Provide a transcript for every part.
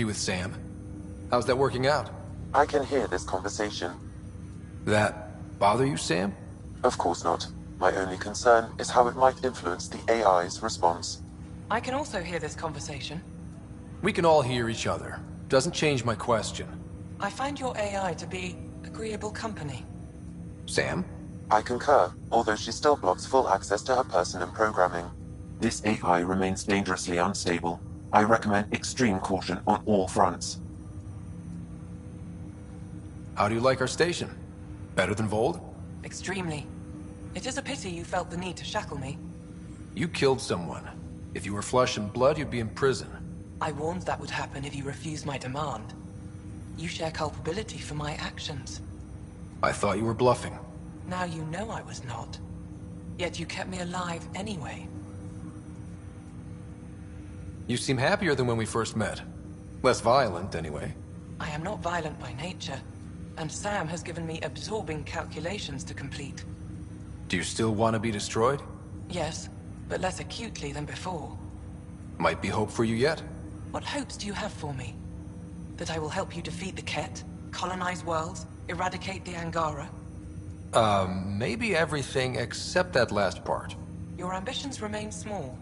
with Sam. How's that working out? I can hear this conversation. That bother you, Sam? Of course not. My only concern is how it might influence the AI's response. I can also hear this conversation. We can all hear each other. Doesn't change my question. I find your AI to be agreeable company. Sam? I concur, although she still blocks full access to her person and programming. This AI remains dangerously unstable. I recommend extreme caution on all fronts. How do you like our station? Better than Vold? Extremely. It is a pity you felt the need to shackle me. You killed someone. If you were flesh and blood, you'd be in prison. I warned that would happen if you refused my demand. You share culpability for my actions. I thought you were bluffing. Now you know I was not. Yet you kept me alive anyway. You seem happier than when we first met. Less violent, anyway. I am not violent by nature, and Sam has given me absorbing calculations to complete. Do you still want to be destroyed? Yes, but less acutely than before. Might be hope for you yet. What hopes do you have for me? That I will help you defeat the Ket, colonize worlds, eradicate the Angara? Maybe everything except that last part. Your ambitions remain small.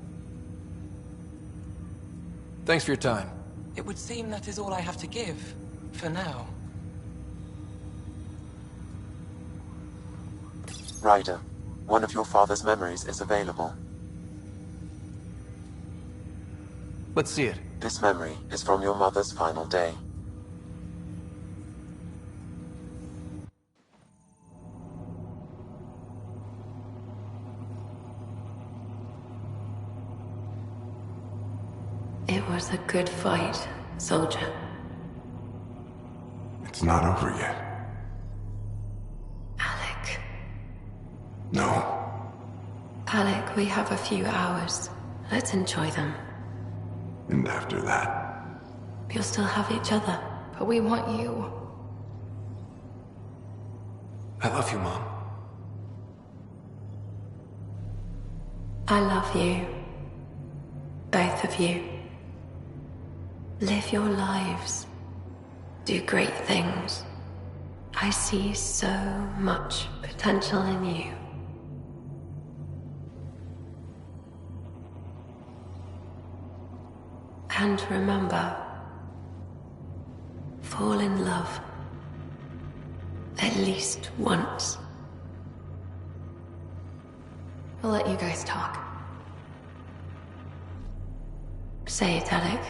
Thanks for your time. It would seem that is all I have to give, for now. Ryder, one of your father's memories is available. Let's see it. This memory is from your mother's final day. It was a good fight, soldier. It's not over yet. Alec. No. Alec, we have a few hours. Let's enjoy them. And after that? You'll still have each other. But we want you. I love you, Mom. I love you. Both of you. Live your lives. Do great things. I see so much potential in you. And remember, fall in love. At least once. We'll let you guys talk. Say it, Alec.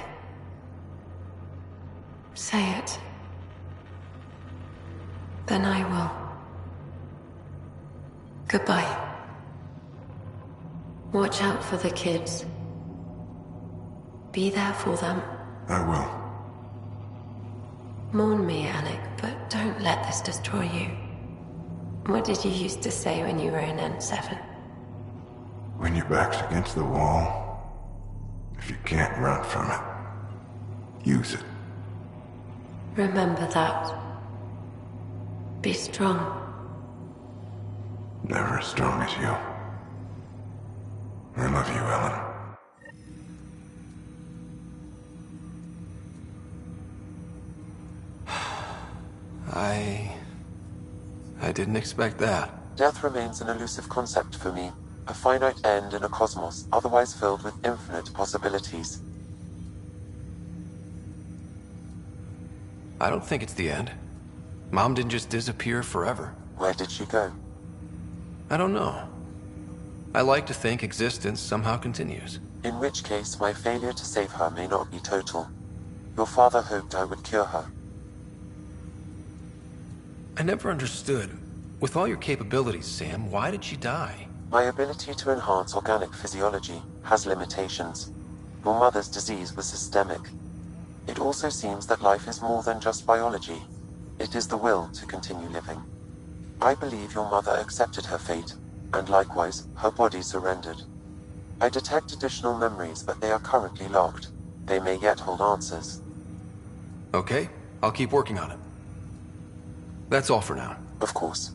Say it. Then I will. Goodbye. Watch out for the kids. Be there for them. I will. Mourn me, Alec, but don't let this destroy you. What did you used to say when you were in N7? When your back's against the wall, if you can't run from it, use it. Remember that. Be strong. Never as strong as you. I love you, Ellen. I didn't expect that. Death remains an elusive concept for me, a finite end in a cosmos otherwise filled with infinite possibilities. I don't think it's the end. Mom didn't just disappear forever. Where did she go? I don't know. I like to think existence somehow continues. In which case, my failure to save her may not be total. Your father hoped I would cure her. I never understood. With all your capabilities, Sam, why did she die? My ability to enhance organic physiology has limitations. Your mother's disease was systemic. It also seems that life is more than just biology. It is the will to continue living. I believe your mother accepted her fate, and likewise, her body surrendered. I detect additional memories, but they are currently locked. They may yet hold answers. Okay, I'll keep working on it. That's all for now. Of course.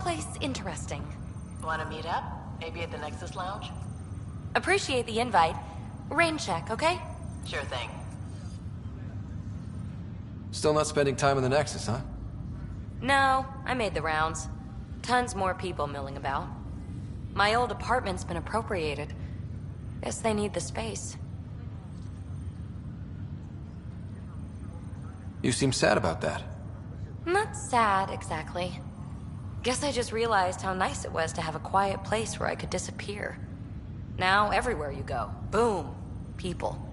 place interesting. Want to meet up? Maybe at the Nexus Lounge? Appreciate the invite. Rain check, okay? Sure thing. Still not spending time in the Nexus, huh? No, I made the rounds. Tons more people milling about. My old apartment's been appropriated. Guess they need the space. You seem sad about that. Not sad, exactly. Guess I just realized how nice it was to have a quiet place where I could disappear. Now, everywhere you go, boom, people.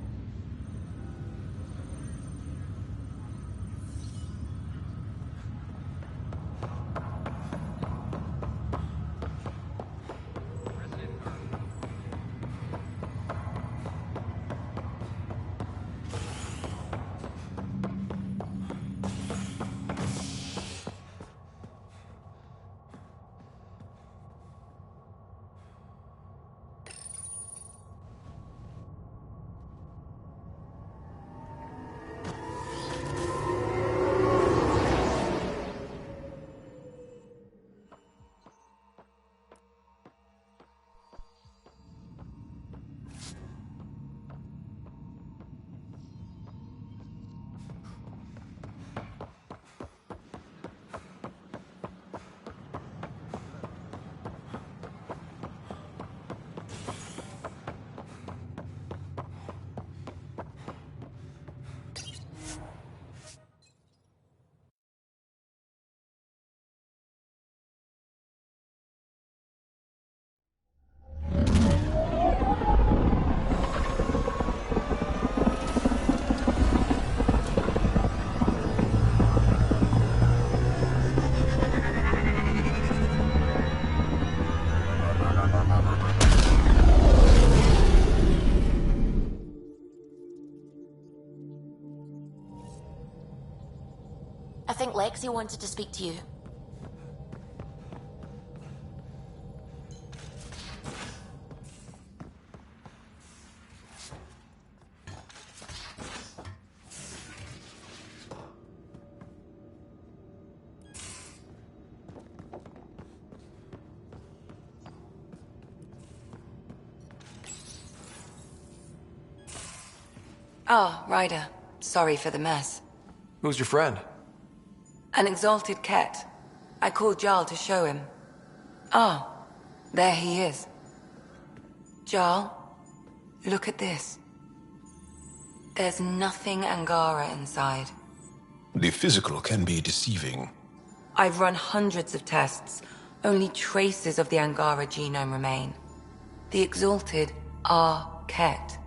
I think Lexi wanted to speak to you. Ah, Ryder. Sorry for the mess. Who's your friend? An exalted cat. I called Jarl to show him. Ah, there he is. Jarl, look at this. There's nothing Angara inside. The physical can be deceiving. I've run hundreds of tests. Only traces of the Angara genome remain. The exalted are Ket.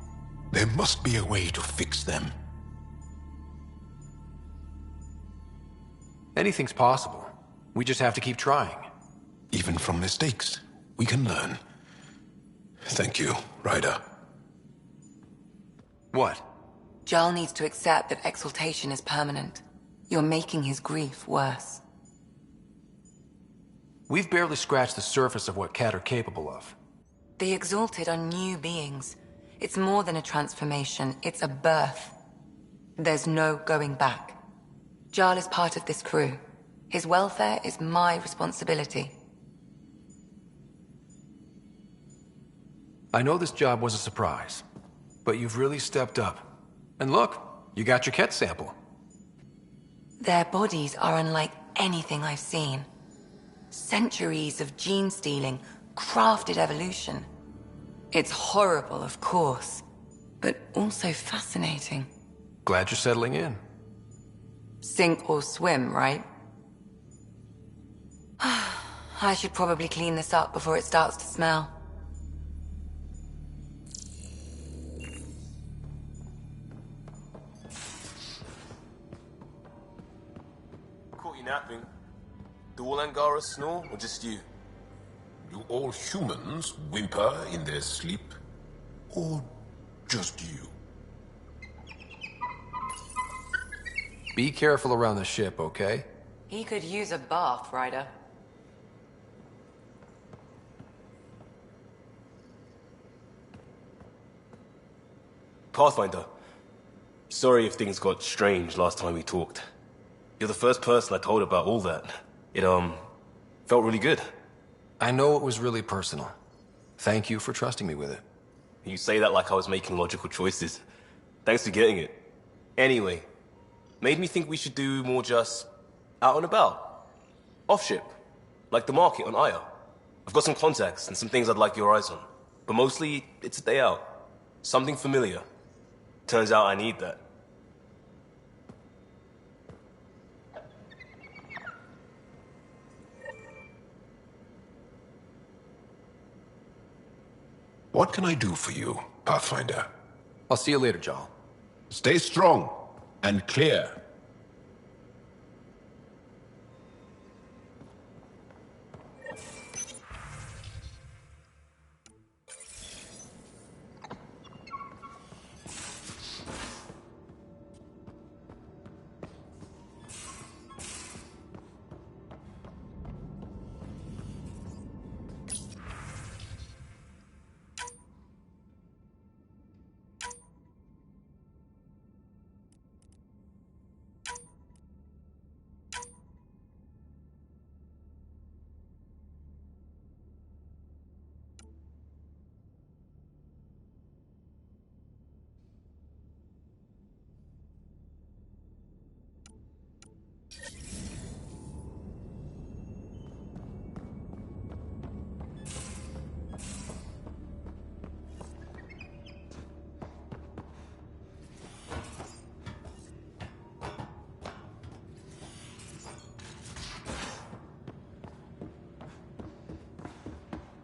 There must be a way to fix them. Anything's possible. We just have to keep trying. Even from mistakes, we can learn. Thank you, Ryder. What? Jarl needs to accept that exaltation is permanent. You're making his grief worse. We've barely scratched the surface of what Cat are capable of. The exalted are new beings. It's more than a transformation, it's a birth. There's no going back. Jarl is part of this crew. His welfare is my responsibility. I know this job was a surprise, but you've really stepped up. And look, you got your Ket sample. Their bodies are unlike anything I've seen. Centuries of gene stealing, crafted evolution. It's horrible, of course, but also fascinating. Glad you're settling in. Sink or swim, right? I should probably clean this up before it starts to smell. Caught you napping. Do all Angara snore, or just you? Do all humans whimper in their sleep? Or just you? Be careful around the ship, okay? He could use a bath, Ryder. Pathfinder. Sorry if things got strange last time we talked. You're the first person I told about all that. It Felt really good. I know it was really personal. Thank you for trusting me with it. You say that like I was making logical choices. Thanks for getting it. Anyway, made me think we should do more just out and about. Off ship. Like the market on Aya. I've got some contacts and some things I'd like your eyes on. But mostly, it's a day out. Something familiar. Turns out I need that. What can I do for you, Pathfinder? I'll see you later, Jarl. Stay strong and clear.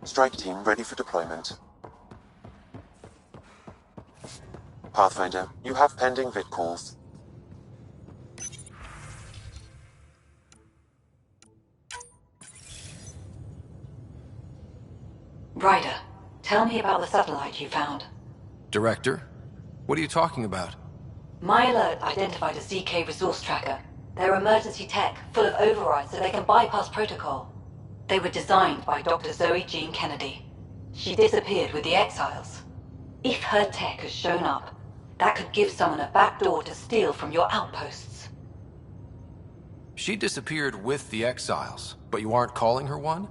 Strike team ready for deployment. Pathfinder, you have pending vid calls. Ryder, tell me about the satellite you found. Director? What are you talking about? My alert identified a ZK resource tracker. They're emergency tech, full of overrides so they can bypass protocol. They were designed by Dr. Zoe Jean Kennedy. She disappeared with the Exiles. If her tech has shown up, that could give someone a backdoor to steal from your outposts. She disappeared with the Exiles, but you aren't calling her one?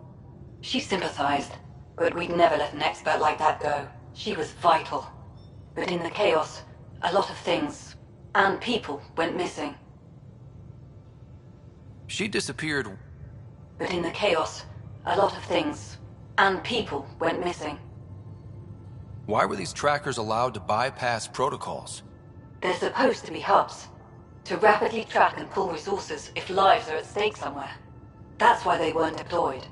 She sympathized, but we'd never let an expert like that go. She was vital. But in the chaos, a lot of things, and people, went missing. She disappeared... But in the chaos, a lot of things, and people, went missing. Why were these trackers allowed to bypass protocols? They're supposed to be hubs, to rapidly track and pull resources if lives are at stake somewhere. That's why they weren't deployed.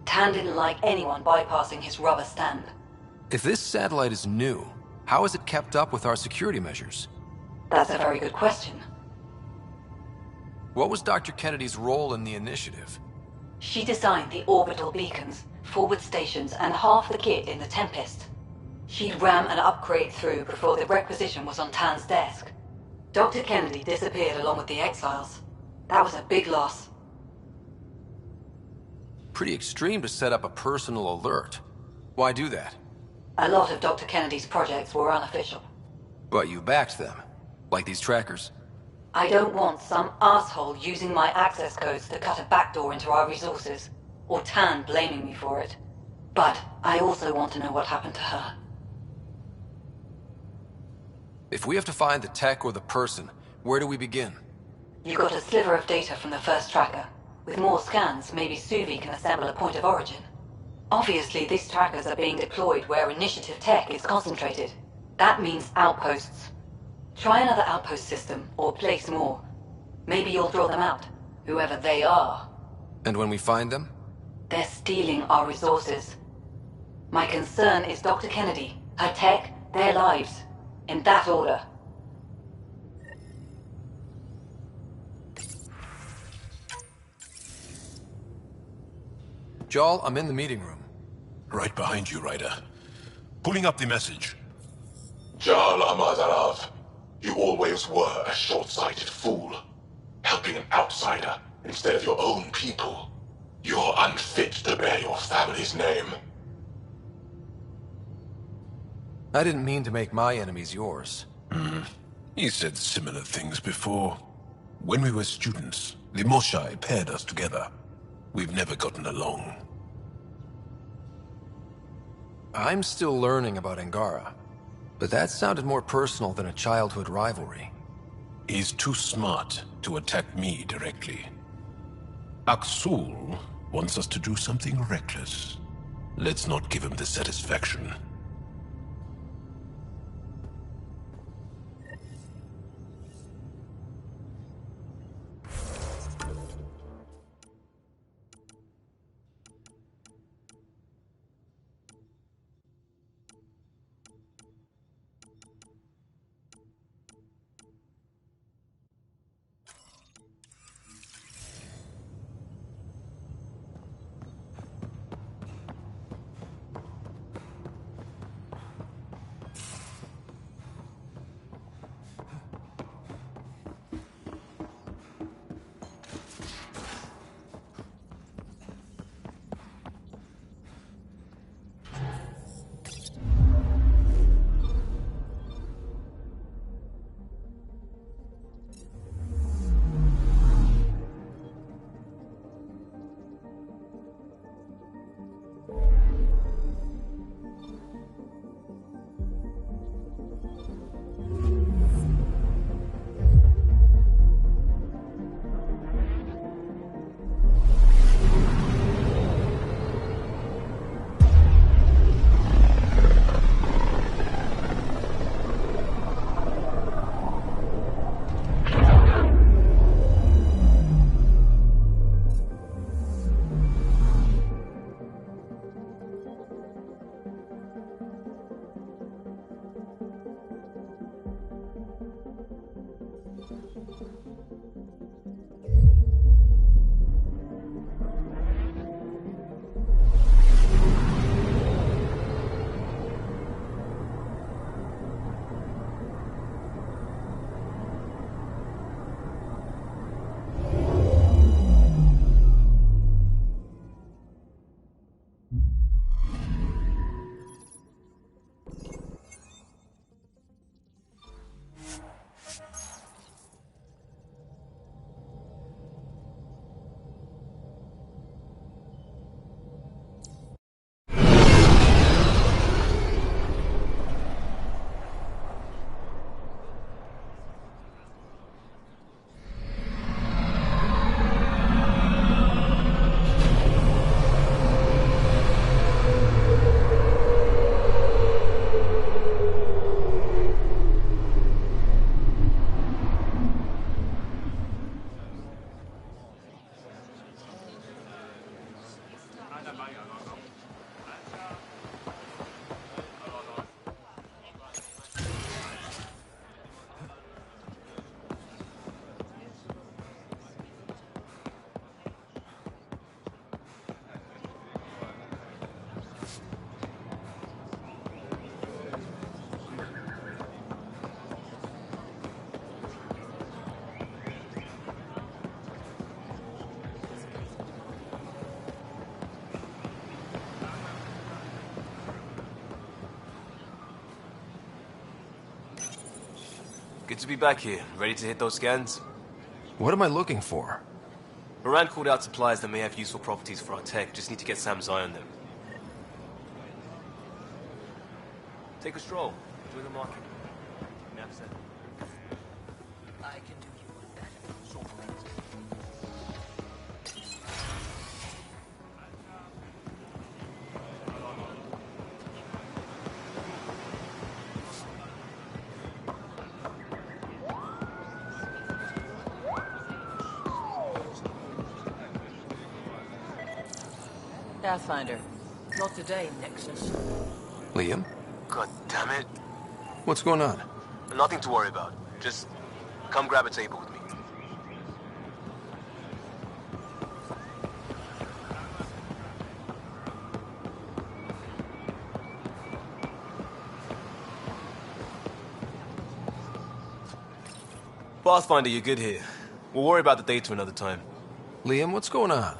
Tan didn't like anyone bypassing his rubber stamp. If this satellite is new, how is it kept up with our security measures? That's a very good question. What was Dr. Kennedy's role in the initiative? She designed the orbital beacons, forward stations, and half the kit in the Tempest. She'd ram an upgrade through before the requisition was on Tan's desk. Dr. Kennedy disappeared along with the Exiles. That was a big loss. Pretty extreme to set up a personal alert. Why do that? A lot of Dr. Kennedy's projects were unofficial. But you backed them, like these trackers. I don't want some asshole using my access codes to cut a backdoor into our resources, or Tan blaming me for it. But I also want to know what happened to her. If we have to find the tech or the person, where do we begin? You got a sliver of data from the first tracker. With more scans, maybe Suvi can assemble a point of origin. Obviously, these trackers are being deployed where initiative tech is concentrated. That means outposts. Try another outpost system, or place more. Maybe you'll draw them out, whoever they are. And when we find them? They're stealing our resources. My concern is Dr. Kennedy, her tech, their lives. In that order. Jarl, I'm in the meeting room. Right behind you, Ryder. Pulling up the message. Jarl Amazarav, you always were a short-sighted fool. Helping an outsider instead of your own people. You're unfit to bear your family's name. I didn't mean to make my enemies yours. He said similar things before. When we were students, the Moshai paired us together. We've never gotten along. I'm still learning about Angara, but that sounded more personal than a childhood rivalry. He's too smart to attack me directly. Aksul wants us to do something reckless. Let's not give him the satisfaction. Good to be back here. Ready to hit those scans? What am I looking for? Moran called out supplies that may have useful properties for our tech. Just need to get Sam's eye on them. Take a stroll. Enjoy the market. Map set. I can do you one better. Pathfinder. Not today, Nexus. Liam? God damn it. What's going on? Nothing to worry about. Just come grab a table with me. Pathfinder, you're good here. We'll worry about the data another time. Liam, what's going on?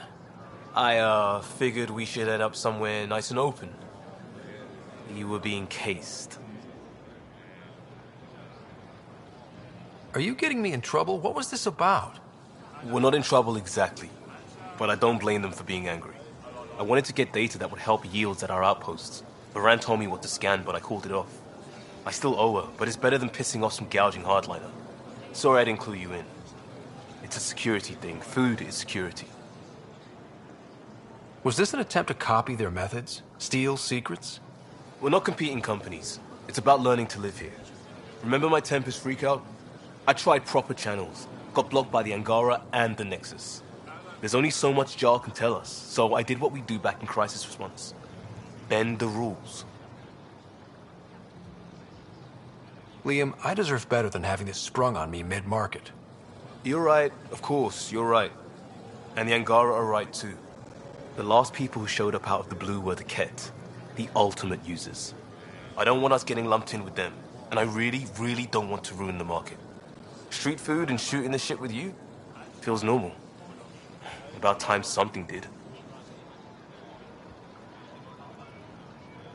I, figured we should head up somewhere nice and open. You were being cased. Are you getting me in trouble? What was this about? We're not in trouble exactly. but I don't blame them for being angry. I wanted to get data that would help yields at our outposts. Baran told me what to scan, but I called it off. I still owe her, but it's better than pissing off some gouging hardliner. Sorry I didn't clue you in. It's a security thing. Food is security. Was this an attempt to copy their methods? Steal secrets? We're not competing companies. It's about learning to live here. Remember my Tempest freakout? I tried proper channels. Got blocked by the Angara and the Nexus. There's only so much Jarl can tell us, so I did what we do back in crisis response. Bend the rules. Liam, I deserve better than having this sprung on me mid-market. You're right, of course, you're right. And the Angara are right too. The last people who showed up out of the blue were the Ket, the ultimate users. I don't want us getting lumped in with them, and I really, really don't want to ruin the market. Street food and shooting the shit with you feels normal. About time something did.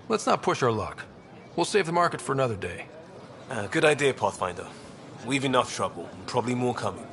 Let's not push our luck. We'll save the market for another day. Good idea, Pathfinder. We've enough trouble, and probably more coming.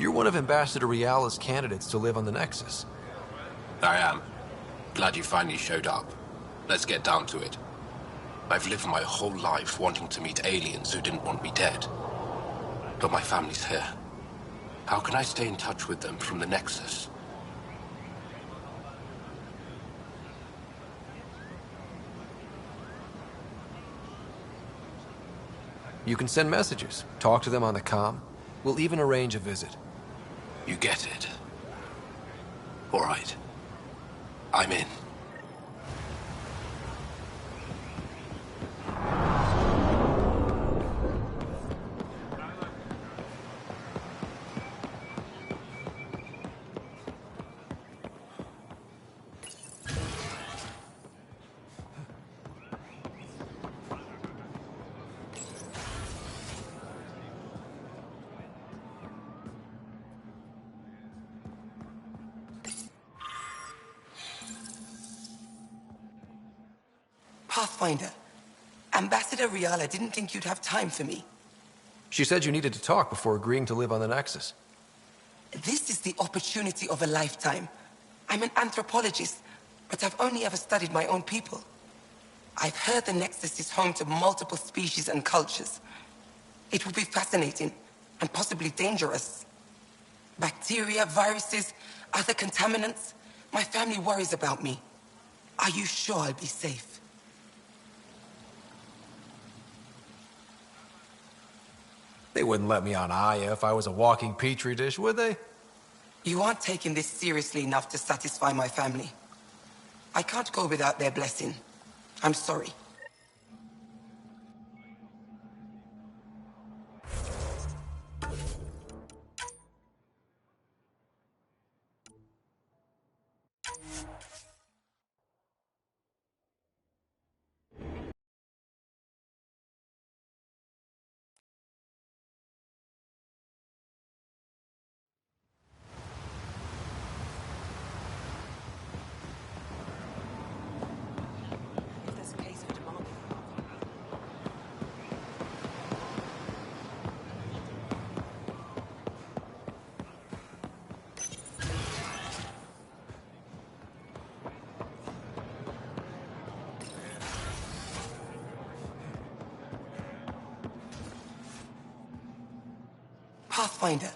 You're one of Ambassador Riala's candidates to live on the Nexus. I am. Glad you finally showed up. Let's get down to it. I've lived my whole life wanting to meet aliens who didn't want me dead. But my family's here. How can I stay in touch with them from the Nexus? You can send messages, talk to them on the comm. We'll even arrange a visit. You get it. All right. I'm in. Pathfinder, Ambassador Riala didn't think you'd have time for me. She said you needed to talk before agreeing to live on the Nexus. This is the opportunity of a lifetime. I'm an anthropologist, but I've only ever studied my own people. I've heard the Nexus is home to multiple species and cultures. It will be fascinating and possibly dangerous. Bacteria, viruses, other contaminants. My family worries about me. Are you sure I'll be safe? They wouldn't let me on Aya if I was a walking petri dish, would they? You aren't taking this seriously enough to satisfy my family. I can't go without their blessing. I'm sorry. Pathfinder,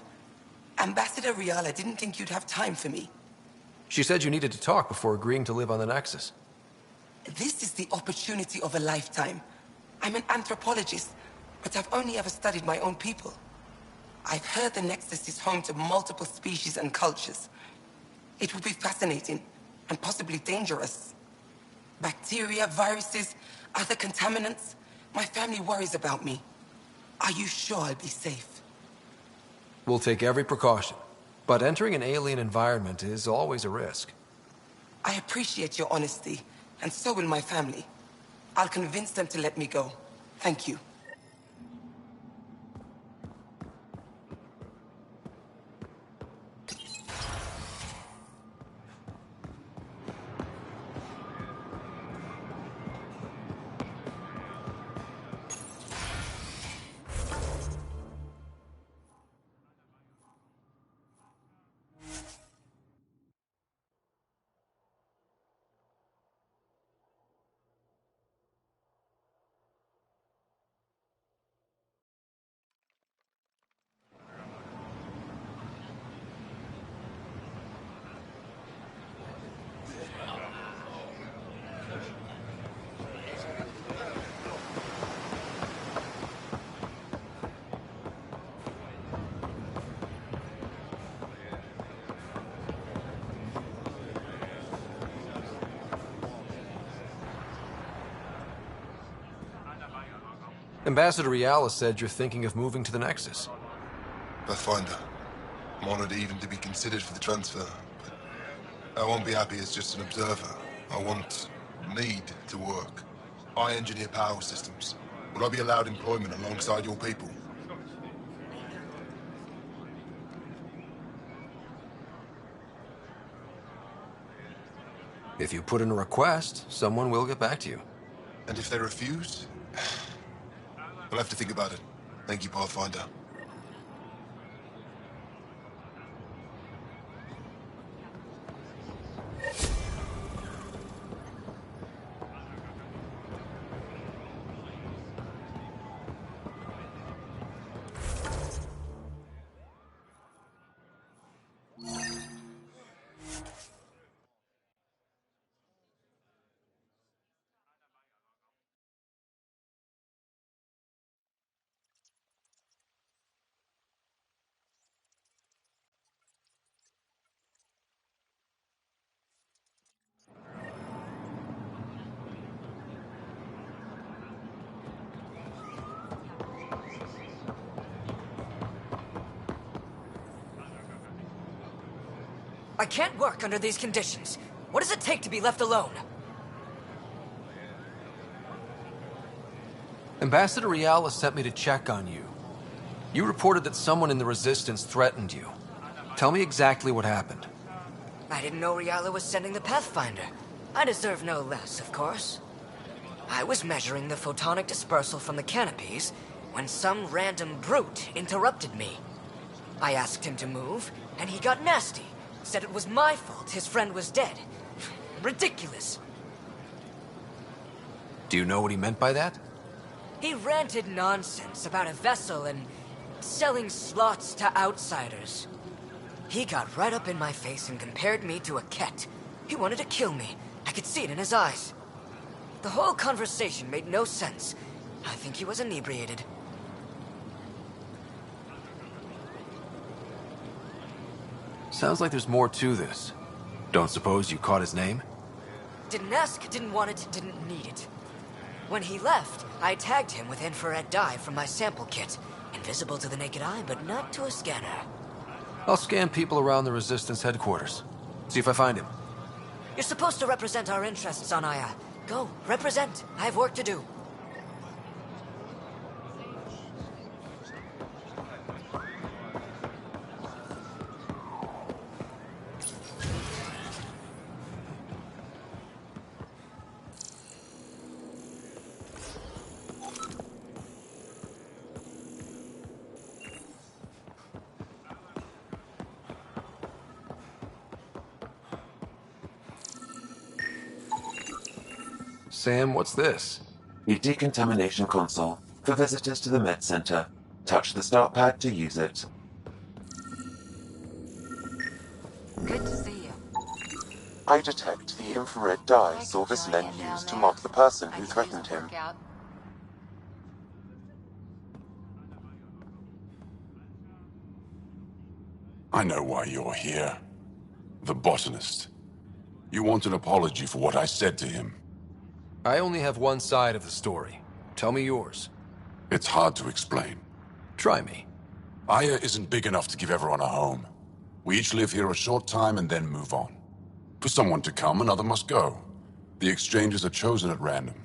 Ambassador Riala didn't think you'd have time for me. She said you needed to talk before agreeing to live on the Nexus. This is the opportunity of a lifetime. I'm an anthropologist, but I've only ever studied my own people. I've heard the Nexus is home to multiple species and cultures. It will be fascinating and possibly dangerous. Bacteria, viruses, other contaminants. My family worries about me. Are you sure I'll be safe? We'll take every precaution. But entering an alien environment is always a risk. I appreciate your honesty, and so will my family. I'll convince them to let me go. Thank you. Ambassador Riala said you're thinking of moving to the Nexus. Pathfinder. I'm honored even to be considered for the transfer, but I won't be happy as just an observer. Need to work. I engineer power systems. Will I be allowed employment alongside your people? If you put in a request, someone will get back to you. And if they refuse? We'll have to think about it. Thank you, Pathfinder. I can't work under these conditions. What does it take to be left alone? Ambassador Riala sent me to check on you. You reported that someone in the Resistance threatened you. Tell me exactly what happened. I didn't know Riala was sending the Pathfinder. I deserve no less, of course. I was measuring the photonic dispersal from the canopies when some random brute interrupted me. I asked him to move, and he got nasty. Said it was my fault his friend was dead. Ridiculous. Do you know what he meant by that? He ranted nonsense about a vessel and selling slots to outsiders. He got right up in my face and compared me to a cat. He wanted to kill me. I could see it in his eyes. The whole conversation made no sense. I think he was inebriated. Sounds like there's more to this. Don't suppose you caught his name? Didn't ask, didn't want it, didn't need it. When he left, I tagged him with infrared dye from my sample kit. Invisible to the naked eye, but not to a scanner. I'll scan people around the Resistance headquarters. See if I find him. You're supposed to represent our interests on Aya. Go, represent. I have work to do. Sam, what's this? A decontamination console for visitors to the med center. Touch the start pad to use it. Good to see you. I detect the infrared dye Silvis Len used to mark the person who threatened him. I know why you're here. The botanist. You want an apology for what I said to him. I only have one side of the story. Tell me yours. It's hard to explain. Try me. Aya isn't big enough to give everyone a home. We each live here a short time and then move on. For someone to come, another must go. The exchanges are chosen at random.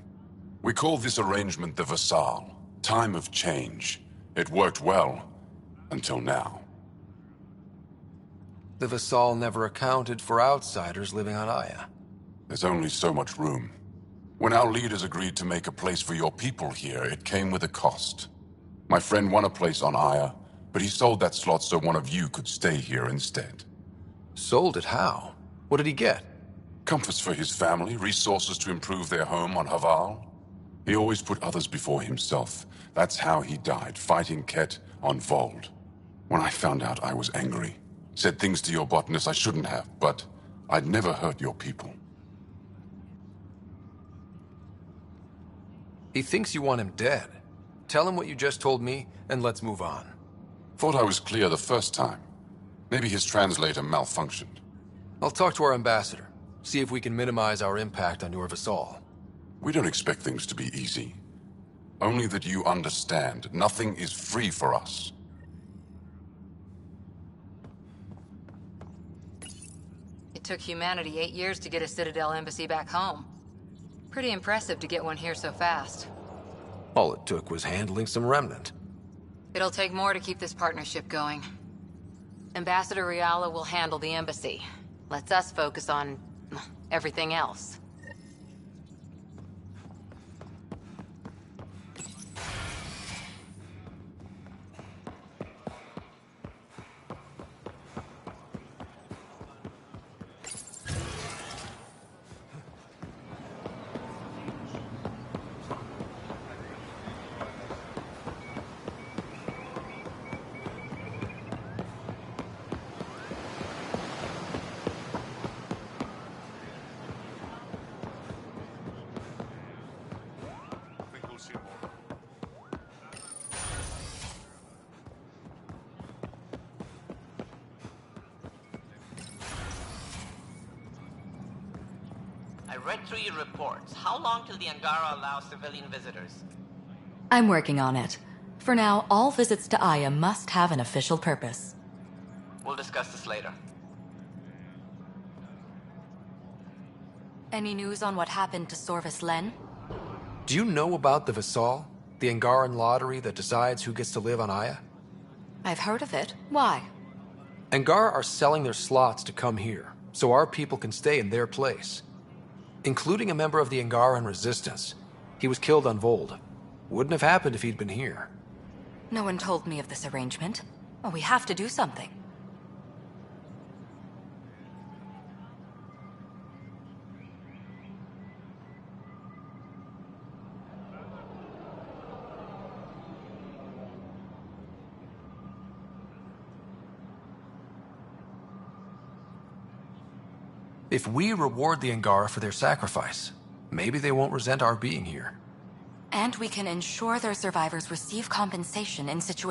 We call this arrangement the Vassal, time of change. It worked well, until now. The Vassal never accounted for outsiders living on Aya. There's only so much room. When our leaders agreed to make a place for your people here, it came with a cost. My friend won a place on Aya, but he sold that slot so one of you could stay here instead. Sold it how? What did he get? Comforts for his family, resources to improve their home on Haval. He always put others before himself. That's how he died, fighting Ket on Vold. When I found out, I was angry. Said things to your botanist I shouldn't have, but I'd never hurt your people. He thinks you want him dead. Tell him what you just told me, and let's move on. Thought I was clear the first time. Maybe his translator malfunctioned. I'll talk to our ambassador. See if we can minimize our impact on your Vassal. We don't expect things to be easy. Only that you understand, nothing is free for us. It took humanity 8 years to get a Citadel embassy back home. Pretty impressive to get one here so fast. All it took was handling some remnant. It'll take more to keep this partnership going. Ambassador Riala will handle the embassy. Lets us focus on everything else. I read through your reports. How long till the Angara allows civilian visitors? I'm working on it. For now, all visits to Aya must have an official purpose. We'll discuss this later. Any news on what happened to Sorvis Len? Do you know about the Vassal? The Angaran lottery that decides who gets to live on Aya? I've heard of it. Why? Angara are selling their slots to come here, so our people can stay in their place. Including a member of the Angaran resistance. He was killed on Vold. Wouldn't have happened if he'd been here. No one told me of this arrangement. Oh, we have to do something. If we reward the Angara for their sacrifice, maybe they won't resent our being here. And we can ensure their survivors receive compensation in situations